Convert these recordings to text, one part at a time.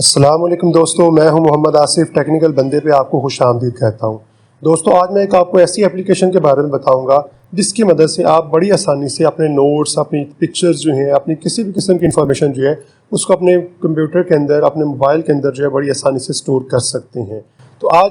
अस्सलाम वालेकुम दोस्तों, मैं हूं मोहम्मद आसिफ। टेक्निकल बंदे पे आपको खुशामदीद कहता हूं। दोस्तों, आज मैं एक आपको ऐसी एप्लीकेशन के बारे में बताऊंगा जिसकी मदद से आप बड़ी आसानी से अपने नोट्स, अपनी पिक्चर्स जो हैं, अपनी किसी भी किस्म की इंफॉर्मेशन जो है उसको अपने कंप्यूटर के अंदर, अपने मोबाइल के अंदर जो है बड़ी आसानी से स्टोर कर सकते हैं। तो आज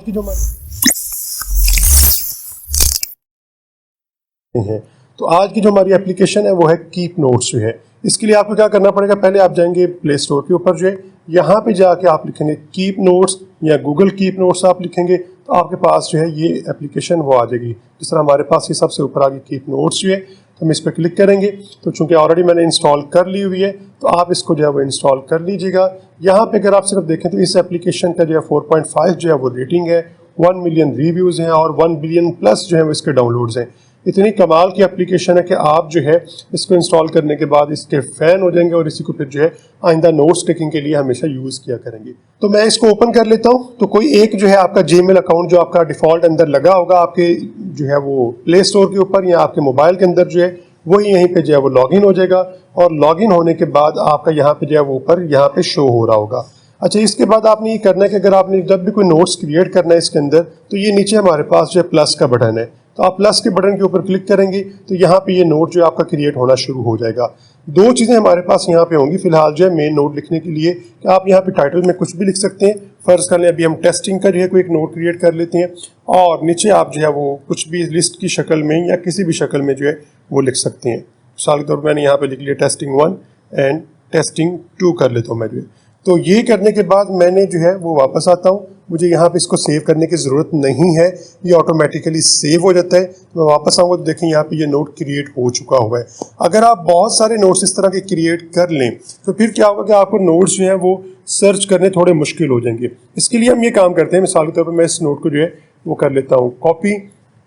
की जो हमारी एप्लीकेशन है वो है कीप नोट्स जो है। इसके लिए आपको क्या करना पड़ेगा, पहले आप जाएंगे प्ले स्टोर के ऊपर जो है, यहाँ पे जाके आप लिखेंगे कीप नोट्स या गूगल कीप नोट्स आप लिखेंगे तो आपके पास जो है ये एप्लीकेशन वो आ जाएगी। जिस तरह हमारे पास ये सबसे ऊपर आ गई कीप नोट्स जो है, तो हम इस पर क्लिक करेंगे। तो चूंकि ऑलरेडी मैंने इंस्टॉल कर ली हुई है तो आप इसको जो है वो इंस्टॉल कर लीजिएगा। यहाँ पे अगर आप सिर्फ देखें तो इस एप्लीकेशन का जो है 4.5 जो है वो रेटिंग है, 1 मिलियन रिव्यूज़ हैं और 1 बिलियन प्लस जो है वो इसके डाउनलोड्स हैं। इतनी कमाल की एप्लीकेशन है कि आप जो है इसको इंस्टॉल करने के बाद इसके फ़ैन हो जाएंगे और इसी को फिर जो है आइंदा नोट्स टेकिंग के लिए हमेशा यूज़ किया करेंगे। तो मैं इसको ओपन कर लेता हूँ। तो कोई एक जो है आपका जीमेल अकाउंट जो आपका डिफ़ॉल्ट अंदर लगा होगा आपके जो है वो प्ले स्टोर के ऊपर या आपके मोबाइल के अंदर जो है वही यहीं पे जो है वो लॉगिन हो जाएगा और लॉगिन होने के बाद आपका यहाँ पे जो है वो ऊपर यहाँ पे शो हो रहा होगा। अच्छा, इसके बाद आपने ये करना है कि अगर आपने जब भी कोई नोट्स क्रिएट करना है इसके अंदर तो ये नीचे हमारे पास जो है प्लस का बटन है, तो आप प्लस के बटन के ऊपर क्लिक करेंगे तो यहाँ पे ये नोट जो है आपका क्रिएट होना शुरू हो जाएगा। दो चीज़ें हमारे पास यहाँ पे होंगी फिलहाल जो है मेन नोट लिखने के लिए कि आप यहाँ पे टाइटल में कुछ भी लिख सकते हैं। फ़र्ज़ कर लें अभी हम टेस्टिंग का जो है कोई एक नोट क्रिएट कर लेते हैं और नीचे आप जो है वो कुछ भी लिस्ट की शक्ल में या किसी भी शक्ल में जो है वो लिख सकते हैं। मिसाल के तौर पर मैंने यहाँ पर लिख लिया टेस्टिंग 1 एंड टेस्टिंग 2 कर लेता हूँ मैं जो है। तो ये करने के बाद मैंने जो है वो वापस आता हूँ। मुझे यहाँ पे इसको सेव करने की ज़रूरत नहीं है, ये ऑटोमेटिकली सेव हो जाता है। मैं वापस आऊँगा तो देखें यहाँ पे ये नोट क्रिएट हो चुका हुआ है। अगर आप बहुत सारे नोट्स इस तरह के क्रिएट कर लें तो फिर क्या होगा कि आपको नोट्स जो है वो सर्च करने थोड़े मुश्किल हो जाएंगे। इसके लिए हम ये काम करते हैं, मिसाल के तौर पर मैं इस नोट को जो है वो कर लेता हूँ कॉपी।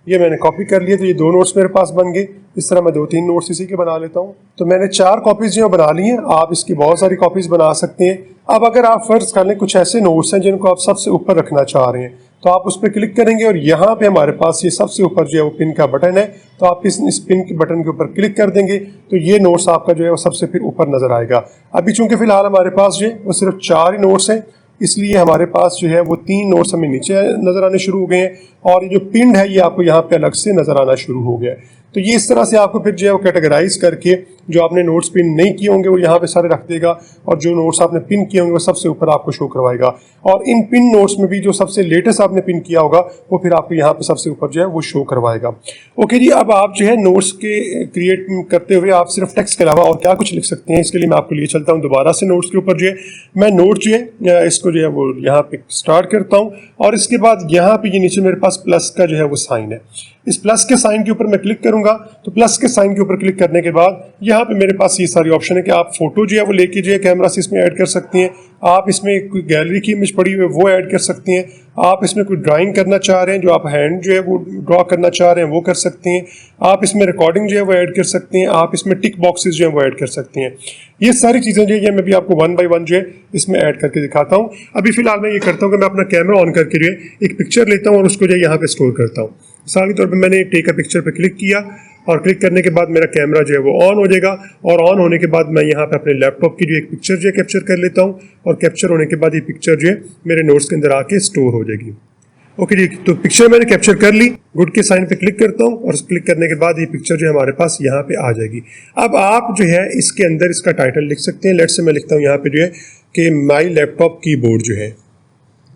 ये मैंने कॉपी कर लिया तो ये 2 नोट्स मेरे पास बन गए। इस तरह मैं 2-3 नोट्स इसी के बना लेता हूँ। तो मैंने 4 कॉपीज़ जो बना ली हैं, आप इसकी बहुत सारी कॉपीज़ बना सकते हैं। अब अगर आप फ़र्ज़ कर लें कुछ ऐसे नोट्स हैं जिनको आप सबसे ऊपर रखना चाह रहे हैं तो आप उस पर क्लिक करेंगे और यहाँ पे हमारे पास ये सबसे ऊपर जो है वो पिन का बटन है, तो आप इस पिन के बटन के ऊपर क्लिक कर देंगे तो ये नोट्स आपका जो है वो सबसे फिर ऊपर नज़र आएगा। अभी चूँकि फ़िलहाल हमारे पास जो है वो सिर्फ 4 ही नोट्स हैं, इसलिए हमारे पास जो है वो 3 नोट्स हमें नीचे नज़र आने शुरू हो गए हैं और ये जो पिन है ये आपको यहाँ पे अलग से नज़र आना शुरू हो गया है। तो ये इस तरह से आपको फिर जो है वो कैटेगराइज करके जो आपने नोट्स पिन नहीं किए होंगे वो यहाँ पे सारे रख देगा और जो नोट्स आपने पिन किए होंगे वो सबसे ऊपर आपको शो करवाएगा। और इन पिन नोट्स में भी जो सबसे लेटेस्ट आपने पिन किया होगा वो फिर आपको यहाँ पे सबसे ऊपर जो है वो शो करवाएगा। ओके जी, अब आप जो है नोट्स के क्रिएट करते हुए आप सिर्फ टेक्स्ट के अलावा और क्या कुछ लिख सकते हैं, इसके लिए मैं आपको लिए चलता हूँ दोबारा से नोट्स के ऊपर जो है। मैं नोट जो है इसको जो है वो यहाँ पे स्टार्ट करता हूँ और इसके बाद यहाँ पे ये नीचे मेरे पास प्लस का जो है वो साइन है। इस प्लस के साइन के ऊपर मैं क्लिक करूंगा तो प्लस के साइन के ऊपर क्लिक करने के बाद यहाँ पे मेरे पास ये सारी ऑप्शन है कि आप फोटो जो है वो लेके जो है कैमरा से इसमें ऐड कर सकती हैं। आप इसमें कोई गैलरी की इमेज पड़ी हुई है वो ऐड कर सकती हैं। आप इसमें कोई ड्राइंग करना चाह रहे हैं, जो आप हैंड जो है वो ड्रॉ करना चाह रहे हैं वो कर सकते हैं। आप इसमें रिकॉर्डिंग जो है वो ऐड कर सकते हैं। आप इसमें टिक बॉक्सेस जो है वो ऐड कर सकते हैं। ये सारी चीज़ें जो है मैं भी आपको 1 बाय 1 जो है इसमें ऐड करके दिखाता हूँ। अभी फिलहाल मैं ये करता हूँ कि मैं अपना कैमरा ऑन करके जो है एक पिक्चर लेता हूँ और उसको जो है यहाँ पे स्टोर करता हूँ। मिसाल के तौर पे मैंने टेक अ पिक्चर पे क्लिक किया और क्लिक करने के बाद मेरा कैमरा जो है वो ऑन हो जाएगा और ऑन होने के बाद मैं यहाँ पे अपने लैपटॉप की जो एक पिक्चर जो है कैप्चर कर लेता हूँ और कैप्चर होने के बाद ये पिक्चर जो है मेरे नोट्स के अंदर आके स्टोर हो जाएगी। ओके जी, तो पिक्चर मैंने कैप्चर कर ली, गुड के साइन पे क्लिक करता हूँ और क्लिक करने के बाद ये पिक्चर जो है हमारे पास यहाँ पे आ जाएगी। अब आप जो है इसके अंदर इसका टाइटल लिख सकते हैं। लेट्स से मैं लिखता हूँ यहाँ पे जो है कि माई लैपटॉप कीबोर्ड जो है,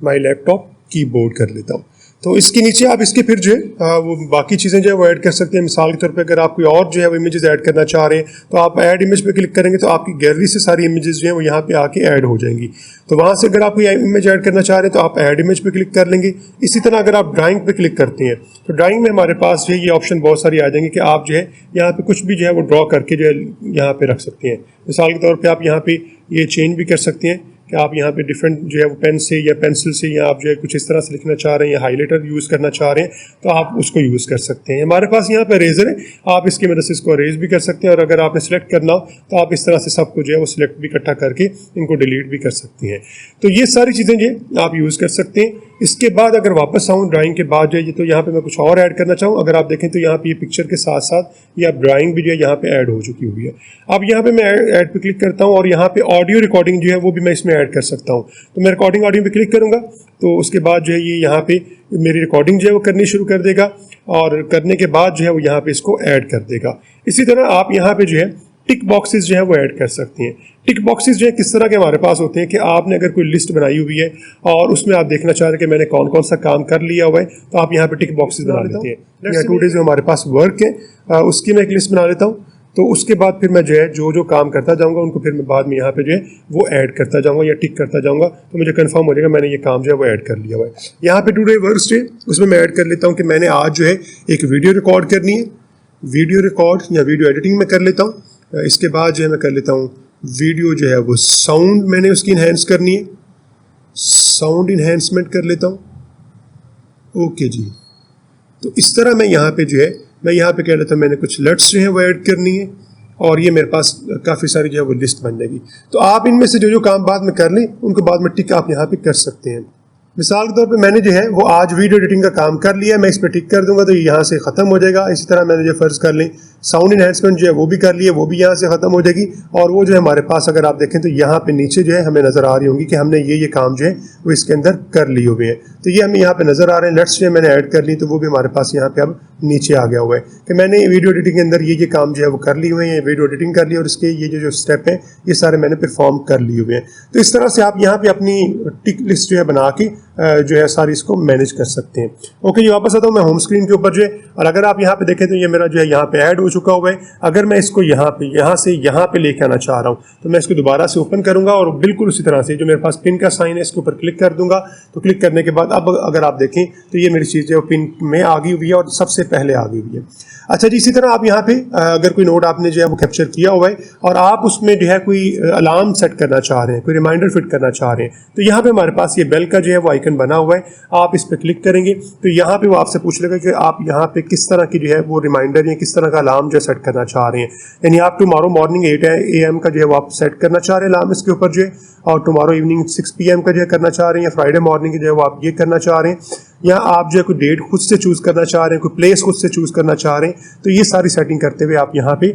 माई लैपटॉप कीबोर्ड कर लेता हूँ। तो इसके नीचे आप इसके फिर जो है वो बाकी चीज़ें जो है वो ऐड कर सकते हैं। मिसाल के तौर पे अगर आप कोई और जो है वो इमेजेस ऐड करना चाह रहे हैं तो आप ऐड इमेज पे क्लिक करेंगे तो आपकी गैलरी से सारी इमेजेस जो है वो यहाँ पे आके ऐड हो जाएंगी। तो वहाँ से अगर आप कोई इमेज ऐड करना चाह रहे हैं तो आप ऐड इमेज पे क्लिक कर लेंगे। इसी तरह अगर आप ड्राइंग पे क्लिक करते हैं तो ड्राइंग में हमारे पास जो है ये ऑप्शन बहुत सारी आ जाएंगी कि आप जो है यहाँ पे कुछ भी जो है वो ड्रॉ करके जो है यहाँ पे रख सकते हैं। मिसाल के तौर पर आप यहाँ पे ये चेंज भी कर सकते हैं कि आप यहाँ पे डिफरेंट जो है वो पेन से या पेंसिल से या आप जो है कुछ इस तरह से लिखना चाह रहे हैं या हाइलाइटर यूज़ करना चाह रहे हैं तो आप उसको यूज़ कर सकते हैं। हमारे पास यहाँ पे रेजर है, आप इसकी मदद से इसको अरेज भी कर सकते हैं और अगर आपने सेलेक्ट करना हो तो आप इस तरह से सबको जो है वो सिलेक्ट भी इकट्ठा करके इनको डिलीट भी कर सकती हैं। तो ये सारी चीज़ें जो आप यूज़ कर सकते हैं। इसके बाद अगर वापस आऊँ ड्राइंग के बाद जो है तो यहाँ पे मैं कुछ और ऐड करना चाहूँ, अगर आप देखें तो यहाँ पे ये पिक्चर के साथ साथ ये अब ड्राइंग भी जो है यहाँ पे ऐड हो चुकी हुई है। अब यहाँ पे मैं ऐड पे क्लिक करता हूँ और यहाँ पे ऑडियो रिकॉर्डिंग जो है वो भी मैं इसमें ऐड कर सकता हूँ। तो मैं रिकॉर्डिंग ऑडियो पे क्लिक करूँगा तो उसके बाद जो है ये यहाँ पे मेरी रिकॉर्डिंग जो है वो करनी शुरू कर देगा और करने के बाद जो है वो यहाँ पे इसको ऐड कर देगा। इसी तरह आप यहाँ पे जो है टिक बॉक्सेस जो है वो ऐड कर सकती हैं। टिक बॉक्सेस जो है किस तरह के हमारे पास होते हैं कि आपने अगर कोई लिस्ट बनाई हुई है और उसमें आप देखना चाह रहे हैं कि मैंने कौन कौन सा काम कर लिया हुआ है, तो आप यहाँ पे टिक बॉक्सेस बना लेते हैं। या 2 डेज जो हमारे पास वर्क है उसकी मैं एक लिस्ट बना लेता हूँ। तो उसके बाद फिर मैं जो है जो काम करता जाऊँगा उनको फिर मैं बाद में यहाँ पे जो है वो ऐड करता जाऊँगा या टिक करता जाऊँगा, तो मुझे कंफर्म हो जाएगा मैंने ये काम जो है वो ऐड कर लिया हुआ है। यहाँ पे 2 डे वर्क्स जो है उसमें मैं ऐड कर लेता हूँ कि मैंने आज जो है एक वीडियो रिकॉर्ड करनी है, वीडियो रिकॉर्ड या वीडियो एडिटिंग में कर लेता हूँ। इसके बाद जो है मैं कर लेता हूँ वीडियो जो है वो साउंड मैंने उसकी इन्हेंस करनी है, साउंड इन्हेंसमेंट कर लेता हूँ। ओके जी, तो इस तरह मैं यहाँ पे जो है मैं यहाँ पे कह लेता हूँ मैंने कुछ लट्स जो है वो ऐड करनी है और ये मेरे पास काफ़ी सारी जो है वो लिस्ट बन जाएगी। तो आप इनमें से जो काम बाद में कर लें उनको बाद में टिक आप यहाँ पे कर सकते हैं। मिसाल के तौर पे मैंने जो है वो आज वीडियो एडिटिंग का काम कर लिया, मैं इस पर टिक कर दूंगा तो ये यहाँ से ख़त्म हो जाएगा। इसी तरह मैंने जो फ़र्ज़ कर लें साउंड इन्हेंसमेंट जो है वो भी कर लिया, वो भी यहाँ से ख़त्म हो जाएगी। और वो जो है हमारे पास अगर आप देखें तो यहाँ पे नीचे जो है हमें नज़र आ रही होंगी कि हमने ये काम जो है वो इसके अंदर कर लिए हुए हैं। तो ये हमें यहाँ पे नज़र आ रहे हैं। लेट्स जो है मैंने ऐड कर ली तो वो भी हमारे पास यहाँ पे अब नीचे आ गया हुआ है कि मैंने वीडियो एडिटिंग के अंदर ये काम जो है वो कर लिए हुए हैं, वीडियो एडिटिंग कर ली और इसके ये जो स्टेप हैं ये सारे मैंने परफॉर्म कर लिए हुए हैं। तो इस तरह से आप यहाँ पे अपनी टिक लिस्ट जो है बना के जो है सारी इसको मैनेज कर सकते हैं। ओके जी, वापस आता हूँ मैं होम स्क्रीन के ऊपर जो है, और अगर आप यहाँ पे देखें तो ये मेरा जो है यहाँ पे ऐड हो चुका हुआ है। अगर मैं इसको यहाँ से यहाँ पे लेके आना चाह रहा हूँ तो मैं इसको दोबारा से ओपन करूँगा और बिल्कुल उसी तरह से जो मेरे पास पिन का साइन है इसके ऊपर क्लिक कर दूंगा। तो क्लिक करने के बाद अब अगर आप देखें तो ये मेरी चीज़ जो पिन में आ गई हुई है और सबसे पहले आ गई हुई है। अच्छा जी, इसी तरह आप यहाँ पे अगर कोई नोट आपने जो है वो कैप्चर किया हुआ है और आप उसमें जो है कोई अलार्म सेट करना चाह रहे हैं, कोई रिमाइंडर फिट करना चाह रहे हैं, तो यहाँ पे हमारे पास ये बेल का जो है वो आइकन बना हुआ है। आप इस पर क्लिक करेंगे तो यहाँ पे वो आपसे पूछ लेगा कि आप यहाँ पे किस तरह की जो है वो रिमाइंडर या किस तरह का अलार्म जो सेट करना चाह रहे हैं। यानी आप टुमारो मॉर्निंग 8 AM का जो है वो आप सेट करना चाह रहे हैं अलार्म इसके ऊपर जो है, और टुमारो इवनिंग 6 PM का जो है करना चाह रहे हैं, या फ्राइडे मॉर्निंग जो है वो आप ये करना चाह रहे हैं, या आप जो है कोई डेट खुद से चूज़ करना चाह रहे हैं, कोई प्लेस खुद से चूज़ करना चाह रहे हैं। तो ये सारी सेटिंग करते हुए आप यहाँ पे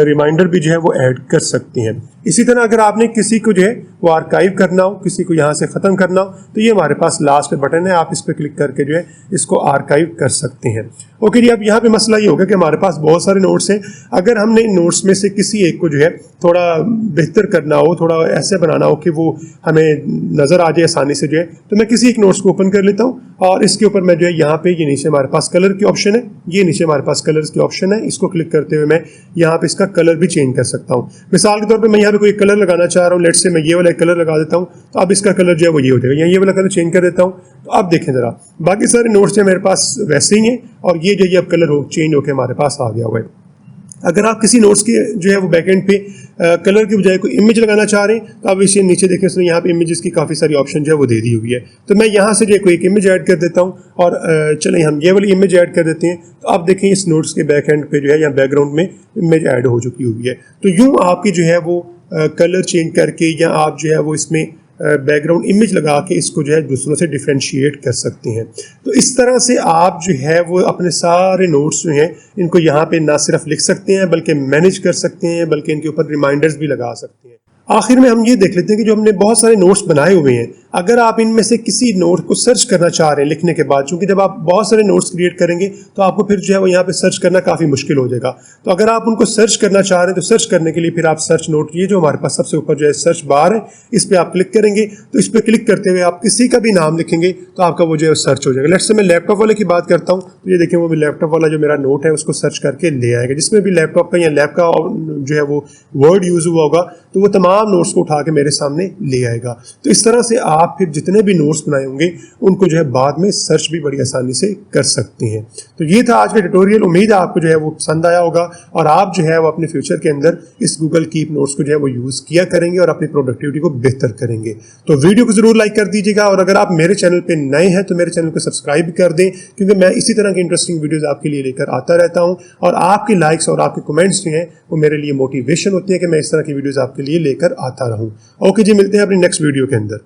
रिमाइंडर भी जो है वो ऐड कर सकते हैं। इसी तरह अगर आपने किसी को जो है वो आर्काइव करना हो, किसी को यहाँ से ख़त्म करना हो, तो ये हमारे पास लास्ट बटन है, आप इस पर क्लिक करके जो है इसको आर्काइव कर सकते हैं। ओके जी, अब यहाँ पे मसला ये होगा कि हमारे पास बहुत सारे नोट्स हैं। अगर हमने इन नोट्स में से किसी एक को जो है थोड़ा बेहतर करना हो, थोड़ा ऐसे बनाना हो कि वो हमें नज़र आ जाए आसानी से जो है, तो मैं किसी एक नोट्स को ओपन कर लेता हूँ और इसके ऊपर मैं जो है यहाँ पे ये नीचे हमारे पास कलर की ऑप्शन है, ये नीचे हमारे पास कलर्स की ऑप्शन है, इसको क्लिक करते हुए मैं यहाँ पे इसका कलर भी चेंज कर सकता हूँ। मिसाल के तौर पे मैं यहाँ पे कोई कलर लगाना चाह रहा हूँ, लेट्स से मैं ये वाला कलर लगा देता हूँ, तो अब इसका कलर जो है वो ये हो जाएगा। ये वाला कलर चेंज कर देता हूँ, तो अब देखें ज़रा बाकी सारे नोट्स जो मेरे पास वैसे ही हैं और ये जो ये अब कलर हो चेंज होकर हमारे पास आ गया हुआ है। अगर आप किसी नोट्स के जो है वो बैकएंड पे कलर की बजाय कोई इमेज लगाना चाह रहे हैं, तो आप इसे नीचे देखें उसने यहाँ पे इमेजेस की काफ़ी सारी ऑप्शन जो है वो दे दी हुई है। तो मैं यहाँ से जो है कोई एक इमेज ऐड कर देता हूँ और चलें हम ये वाली इमेज ऐड कर देते हैं। तो आप देखें इस नोट्स के बैकएंड पे जो है या बैकग्राउंड में इमेज ऐड हो चुकी हुई है। तो यूँ आपकी जो है वो कलर चेंज करके या आप जो है वो इसमें बैकग्राउंड इमेज लगा के इसको जो है दूसरों से डिफ्रेंशिएट कर सकते हैं। तो इस तरह से आप जो है वो अपने सारे नोट्स जो हैं इनको यहाँ पे ना सिर्फ लिख सकते हैं बल्कि मैनेज कर सकते हैं, बल्कि इनके ऊपर रिमाइंडर्स भी लगा सकते हैं। आखिर में हम ये देख लेते हैं कि जो हमने बहुत सारे नोट्स बनाए हुए हैं, अगर आप इनमें से किसी नोट को सर्च करना चाह रहे हैं लिखने के बाद, क्योंकि जब आप बहुत सारे नोट्स क्रिएट करेंगे तो आपको फिर जो है वो यहाँ पे सर्च करना काफ़ी मुश्किल हो जाएगा। तो अगर आप उनको सर्च करना चाह रहे हैं तो सर्च करने के लिए फिर आप सर्च नोट, ये जो हमारे पास सबसे ऊपर जो है सर्च बार है, इस पर आप क्लिक करेंगे। तो इस पर क्लिक करते हुए आप किसी का भी नाम लिखेंगे तो आपका वो जो है सर्च हो जाएगा। लेट्स से मैं लैपटॉप वाले की बात करता हूँ, तो ये देखें वो लैपटॉप वाला जो मेरा नोट है उसको सर्च करके ले आएगा। जिसमें भी लैपटॉप का या लैप का जो है वो वर्ड यूज़ हुआ होगा तो वो तमाम नोट्स को उठा के मेरे सामने ले आएगा। तो इस तरह से आप फिर जितने भी नोट्स बनाए होंगे उनको जो है बाद में सर्च भी बड़ी आसानी से कर सकते हैं। तो ये था आज का ट्यूटोरियल। उम्मीद है आपको जो है वो पसंद आया होगा और आप जो है वो अपने फ्यूचर के अंदर इस गूगल कीप नोट्स को जो है वो यूज़ किया करेंगे और अपनी प्रोडक्टिविटी को बेहतर करेंगे। तो वीडियो को ज़रूर लाइक कर दीजिएगा और अगर आप मेरे चैनल पर नए हैं तो मेरे चैनल को सब्सक्राइब कर दें, क्योंकि मैं इसी तरह की इंटरेस्टिंग वीडियोज़ आपके लिए लेकर आता रहता हूँ और आपकी लाइक्स और आपके कमेंट्स जो हैं वो मेरे लिए मोटिवेशन होती है कि मैं इस तरह की वीडियोज़ आपके लिए लेकर आता रहूँ। ओके जी, मिलते हैं अपनी नेक्स्ट वीडियो के अंदर।